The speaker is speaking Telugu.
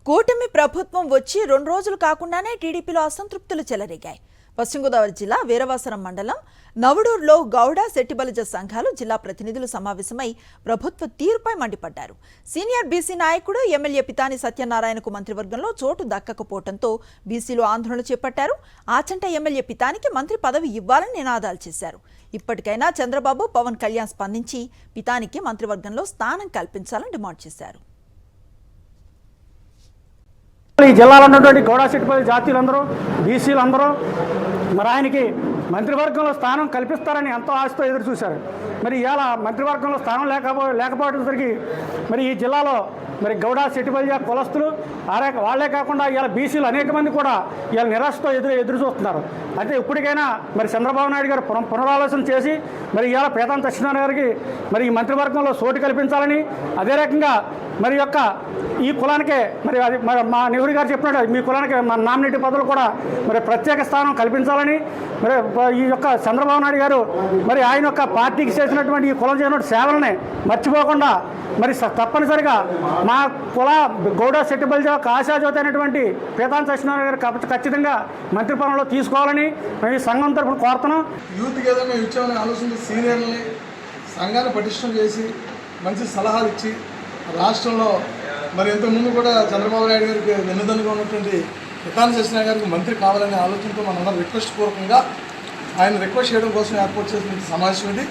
కూటమి ప్రభుత్వం వచ్చి 2 రోజులు కాకుండానే టీడీపీలో అసంతృప్తులు చెలరేగాయి. పశ్చిమ గోదావరి జిల్లా వీరవాసరం మండలం నవడూరులో గౌడ శెట్టిబలిజ సంఘాలు జిల్లా ప్రతినిధులు సమావేశమై ప్రభుత్వ తీరుపై మండిపడ్డారు. సీనియర్ బీసీ నాయకుడు ఎమ్మెల్యే పితాని సత్యనారాయణకు మంత్రివర్గంలో చోటు దక్కకపోవడంతో బీసీలు ఆందోళన చేపట్టారు. ఆచంట ఎమ్మెల్యే పితానికి మంత్రి పదవి ఇవ్వాలని నినాదాలు చేశారు. ఇప్పటికైనా చంద్రబాబు, పవన్ కళ్యాణ్ స్పందించి పితానికి మంత్రివర్గంలో స్థానం కల్పించాలని డిమాండ్ చేశారు. ఈ జిల్లాలో ఉన్నటువంటి గౌడ శెట్టిబలిజ జాతీయులందరూ బీసీలందరూ మరి ఆయనకి మంత్రివర్గంలో స్థానం కల్పిస్తారని ఎంతో ఆశతో ఎదురు చూశారు. మరి ఇవాళ మంత్రివర్గంలో స్థానం లేకపోవడానికి మరి ఈ జిల్లాలో మరి గౌడ శెట్టిబలిజ కులస్తులు వాళ్లే కాకుండా ఇవాళ బీసీలు అనేక మంది కూడా ఇవాళ నిరాశతో ఎదురు చూస్తున్నారు. అయితే ఇప్పటికైనా మరి చంద్రబాబు నాయుడు గారు పునరాలోచన చేసి మరి ఇవాళ పేతాని సత్యనారాయణ గారికి మరి ఈ మంత్రివర్గంలో చోటు కల్పించాలని, అదే రకంగా మరి యొక్క ఈ కులానికే మరి అది మా నెహ్రూ గారు చెప్పినట్టు మీ కులానికి మా నామినేటి పదవులు కూడా మరి ప్రత్యేక స్థానం కల్పించాలని మరి ఈ యొక్క చంద్రబాబు నాయుడు గారు మరి ఆయన యొక్క పార్టీకి చేసినటువంటి ఈ కులం చేసినటువంటి సేవలని మర్చిపోకుండా మరి తప్పనిసరిగా మా కుల గౌడ శెట్టిబలిజ ఆశాజ్యోతి అయినటువంటి పేతాని సత్యనారాయణ గారు ఖచ్చితంగా మంత్రి పదవిలో తీసుకోవాలని మేము ఈ సంఘం తరఫున కోరుతున్నాం. యూత్కి ఏదో మేము ఇచ్చామని ఆలోచించి సీనియర్లని సంఘాన్ని పటిష్టం చేసి మంచి సలహాలు ఇచ్చి రాష్ట్రంలో మరి ఇంతకుముందు కూడా చంద్రబాబు నాయుడు గారికి వెన్నుదన్నుగా ఉన్నటువంటి పితాని సత్యనారాయణ గారికి మంత్రి కావాలనే ఆలోచనతో మనందరం రిక్వెస్ట్ పూర్వకంగా ఆయన రిక్వెస్ట్ చేయడం కోసం ఏర్పాటు చేసిన సమావేశం ఇది.